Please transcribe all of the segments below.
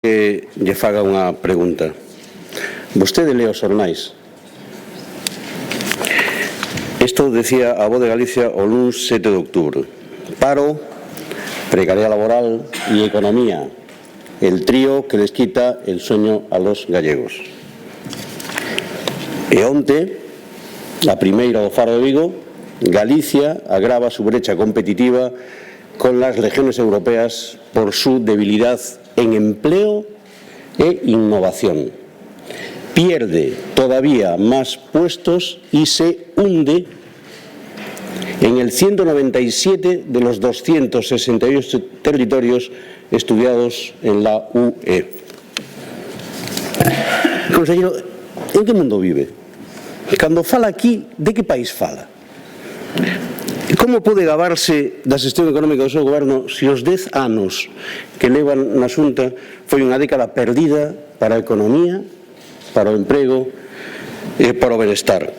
que lle faga unha pregunta. Vostede lee os xornais. Isto decía a Voz de Galicia o luns 7 de outubro. Paro, precariedad laboral e economía. El trío que les quita el sueño a los gallegos. E onte, a primeira do Faro de Vigo, Galicia agrava su brecha competitiva con las regiones europeas por su debilidad en empleo e innovación. Pierde todavía más puestos y se hunde en el 197 de los 268 territorios estudiados en la UE. Consejero, en que mundo vive? Cando fala aquí, de que país fala? Como pode gabarse da xestión económica do seu goberno se os 10 anos que levan na Xunta foi unha década perdida para a economía, para o emprego e para o benestar?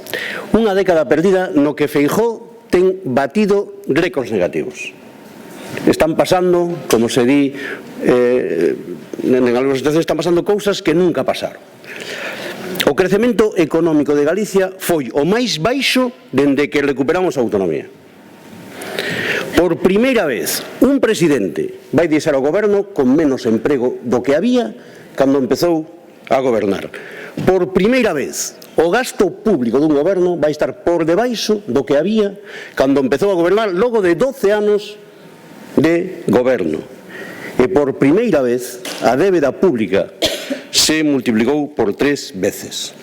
Unha década perdida no que Feijóo ten batido récords negativos. Están pasando, como se di en algunhas situacións, están pasando cousas que nunca pasaron. O crecemento económico de Galicia foi o máis baixo dende que recuperamos a autonomía. Por primeira vez, un presidente vai deixar o goberno con menos emprego do que había cando empezou a gobernar. Por primeira vez, o gasto público dun goberno vai estar por debaixo do que había cando empezou a gobernar logo de 12 anos de goberno. E por primeira vez, a débeda pública se multiplicou por 3 veces.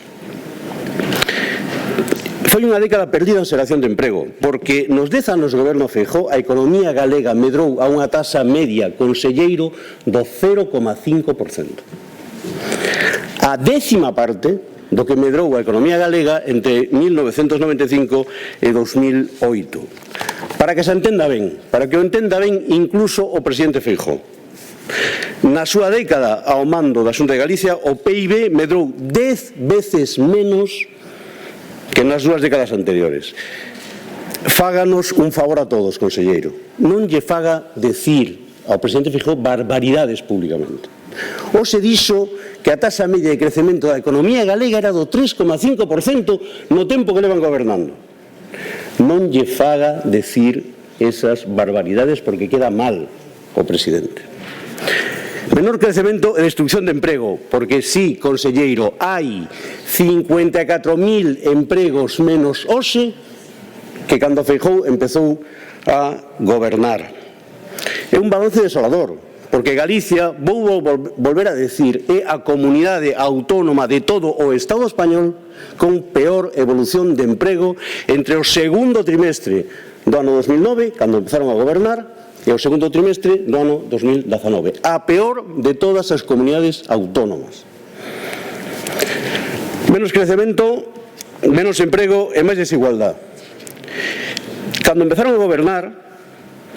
Foi unha década perdida en xeración de emprego, porque nos 10 anos de goberno Feijóo a economía galega medrou a unha taxa media, conselleiro, do 0,5%. A décima parte do que medrou a economía galega entre 1995 e 2008. Para que se entenda ben, para que o entenda ben incluso o presidente Feijóo. Na súa década ao mando da Xunta de Galicia, o PIB medrou 10 veces menos que nas dúas décadas anteriores. Fáganos un favor a todos, conselleiro. Non lle faga decir ao presidente Feijóo barbaridades públicamente. Hoxe dixo que a taxa media de crecemento da economía galega era do 3,5% no tempo que levan gobernando. Non lle faga decir esas barbaridades porque queda mal o presidente. Menor crecemento e destrucción de emprego, porque sí, conselleiro, hai 54.000 empregos menos hoxe que cando Feijóo empezou a gobernar. É un balance desolador, porque Galicia, vou volver a decir, é a comunidade autónoma de todo o Estado español con peor evolución de emprego entre o segundo trimestre do ano 2009, cando empezaron a gobernar, e o segundo trimestre do ano 2019. A peor de todas as comunidades autónomas. Menos crecemento, menos emprego e máis desigualdade. Cando empezaron a gobernar,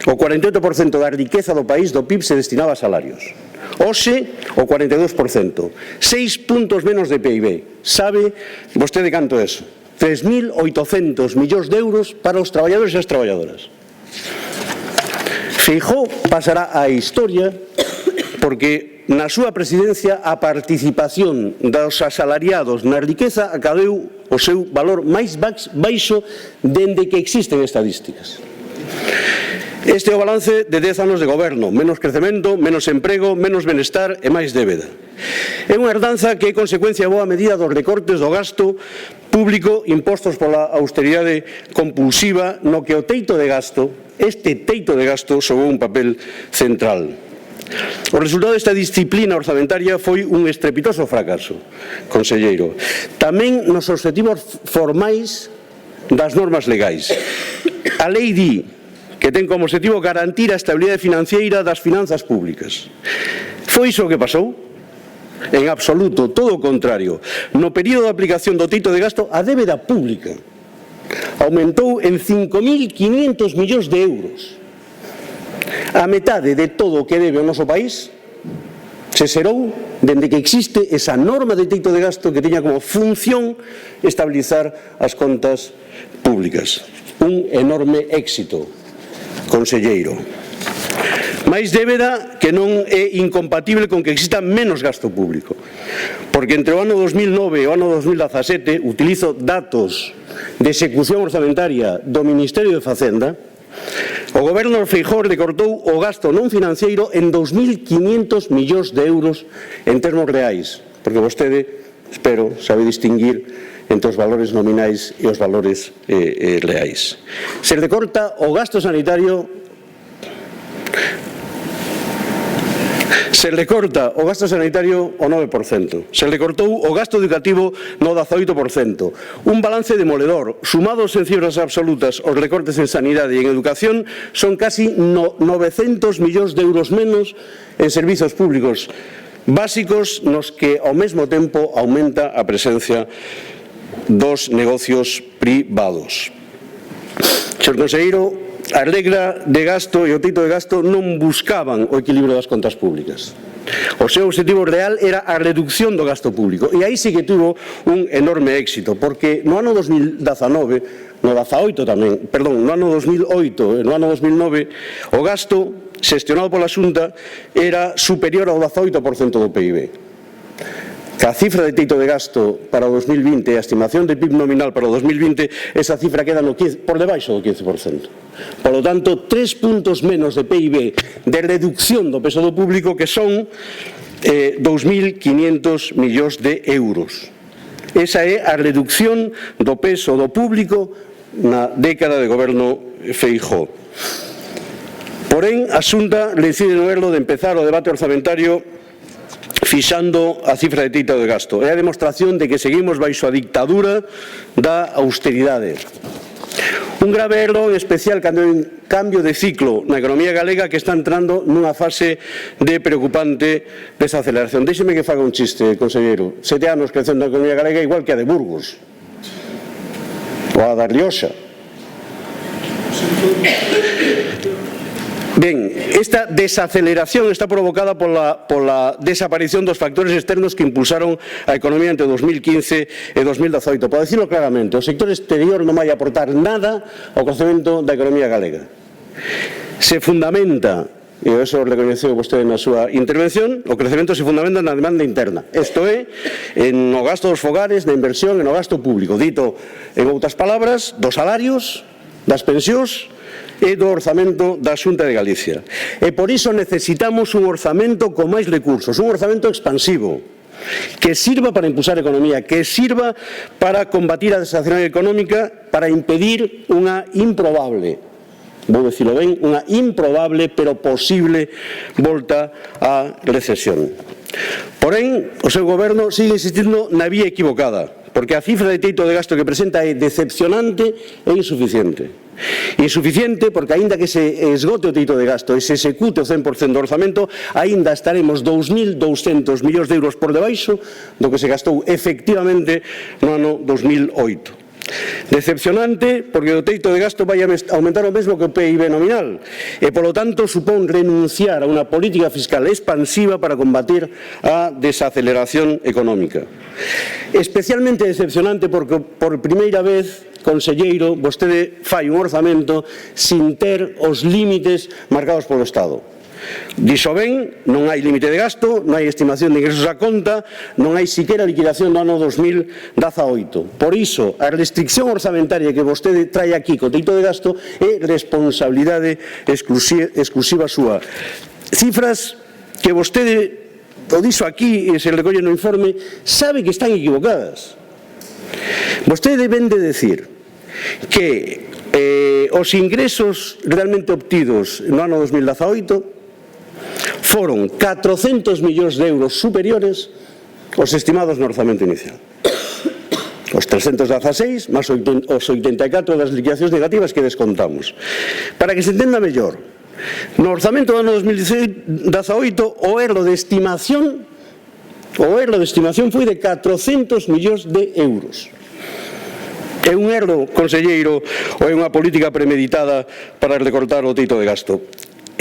o 48% da riqueza do país, do PIB, se destinaba a salarios. Hoxe, o 42%. 6 puntos menos de PIB. Sabe vostede canto é eso? 3.800 millóns de euros para os traballadores e as traballadoras. Feijóo pasará á historia porque na súa presidencia a participación dos asalariados na riqueza acabou o seu valor máis baixo dende que existen estadísticas. Este é o balance de 10 anos de goberno, menos crecemento, menos emprego, menos benestar e máis débeda. É unha herdanza que é consecuencia boa medida dos recortes do gasto público impostos pola austeridade compulsiva no que o teito de gasto, este teito de gasto, xogou un papel central. O resultado desta disciplina orzamentaria foi un estrepitoso fracaso, conselleiro. Tamén nos obxectivos formais das normas legais. A lei di que ten como obxectivo garantir a estabilidade financeira das finanzas públicas. Foi iso o que pasou? En absoluto, todo o contrario. No período de aplicación do teito de gasto, a débeda pública aumentou en 5.500 millóns de euros. A metade de todo o que debe o noso país se xerou dende que existe esa norma de teito de gasto que teña como función estabilizar as contas públicas. Un enorme éxito, conselleiro. Máis débeda que non é incompatible con que exista menos gasto público. Porque entre o ano 2009 e o ano 2017, utilizo datos de execución orzamentaria do Ministerio de Facenda, o Goberno Feijóo recortou o gasto non financeiro en 2.500 millóns de euros en termos reais, porque vostede, espero, sabe distinguir entre os valores nominais e os valores reais. Se recorta o gasto sanitario, o 9%. Se recortou o gasto educativo no 18%. Un balance demoledor. Sumados en cifras absolutas os recortes en sanidade e en educación son casi 900 millóns de euros menos en servizos públicos básicos nos que ao mesmo tempo aumenta a presencia dos negocios privados. Señor conselleiro, a regra de gasto e o teito de gasto non buscaban o equilibrio das contas públicas. O seu objetivo real era a reducción do gasto público. E aí sí que tuvo un enorme éxito, porque no ano 2019, no 2008 tamén, perdón, no ano 2008 e no ano 2009, o gasto xestionado pola Xunta era superior ao 18% do PIB. Que a cifra de teito de gasto para o 2020 e a estimación de PIB nominal para o 2020, esa cifra queda no 15, por debaixo do 15%. Por lo tanto, 3 puntos menos de PIB de reducción do peso do público, que son 2.500 millóns de euros. Esa é a reducción do peso do público na década de goberno Feijóo. Porén, a Xunta decide no erro de empezar o debate orzamentario fixando a cifra de teito de gasto. É a demostración de que seguimos baixo a dictadura da austeridade. Un grave erro, en especial cando hai un cambio de ciclo na economía galega que está entrando nunha fase de preocupante desaceleración. Déxeme que faga un chiste, conselleiro. 7 anos crecendo a economía galega igual que a de Burgos ou a da Rioxa. Ben, esta desaceleración está provocada pola desaparición dos factores externos que impulsaron a economía entre 2015 e 2018. Para decirlo claramente, o sector exterior non vai aportar nada ao crecemento da economía galega. Se fundamenta, e eso recoñeceu vostede na súa intervención, o crecemento se fundamenta na demanda interna. Isto é, no gasto dos fogares, na inversión e no gasto público. Dito, en outras palabras, dos salarios, das pensións e do orzamento da Xunta de Galicia. E por iso necesitamos un orzamento con máis recursos, un orzamento expansivo, que sirva para impulsar a economía, que sirva para combatir a desaceleración económica, para impedir unha improbable, vou dicilo ben, unha improbable pero posible volta á recesión. Porén, o seu goberno sigue insistindo na vía equivocada, porque a cifra de teito de gasto que presenta é decepcionante e insuficiente. Insuficiente porque, aínda que se esgote o teito de gasto e se execute o 100% do orzamento, aínda estaremos 2.200 millóns de euros por debaixo do que se gastou efectivamente no ano 2008. Decepcionante porque o teito de gasto vai aumentar o mesmo que o PIB nominal e, polo tanto, supón renunciar a unha política fiscal expansiva para combatir a desaceleración económica. Especialmente decepcionante porque, por primeira vez, conselleiro, vostede fai un orzamento sin ter os límites marcados polo Estado. Dixo ben, non hai límite de gasto, non hai estimación de ingresos a conta, non hai siquera liquidación do ano 2018. Por iso, a restricción orzamentaria que vostede trae aquí co teito de gasto é responsabilidade exclusiva súa. Cifras que vostede, o dixo aquí e se recolle no informe, sabe que están equivocadas. Vostede ven de decir que os ingresos realmente obtidos no ano 2018 foron 400 millóns de euros superiores aos estimados no orzamento inicial. Os 316 máis os 84 das liquidacións negativas que descontamos. Para que se entenda mellor, no orzamento do ano 2018 o erro de estimación foi de 400 millóns de euros. É un erro, conselleiro, ou é unha política premeditada para recortar o teito de gasto?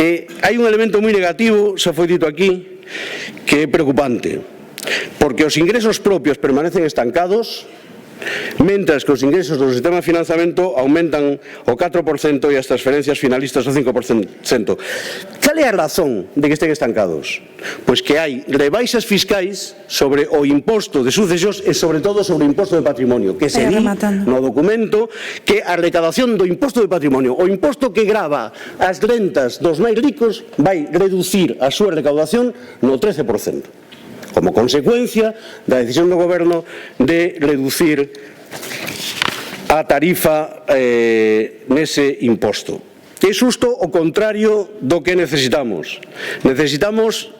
Hai un elemento moi negativo, xa foi dito aquí, que é preocupante, porque os ingresos propios permanecen estancados mentras que os ingresos do sistema de financiamento aumentan o 4% e as transferencias finalistas o 5%. Cal é a razón de que estén estancados? Pois que hai rebaixas fiscais sobre o imposto de sucesións e sobre todo sobre o imposto de patrimonio, que se di no documento que a recadación do imposto de patrimonio, o imposto que grava as rentas dos máis ricos, vai reducir a súa recaudación no 13%. Como consecuencia da decisión do Goberno de reducir a tarifa nese imposto. Que é xusto o contrario do que necesitamos. Necesitamos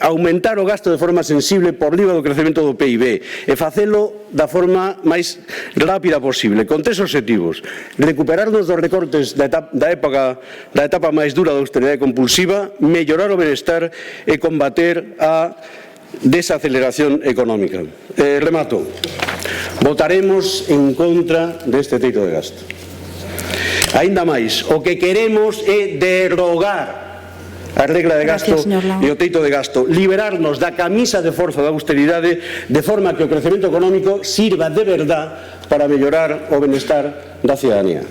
aumentar o gasto de forma sensible por riba do crecemento do PIB e facelo da forma máis rápida posible, con 3 obxectivos: recuperarnos dos recortes da etapa máis dura da austeridade compulsiva, mellorar o benestar e combater a desaceleración económica. Remato. Votaremos en contra deste teito de gasto. Aínda máis, o que queremos é derrogar a regla de gasto e o teito de gasto, liberarnos da camisa de forza da austeridade de forma que o crecemento económico sirva de verdad para mellorar o benestar da cidadanía.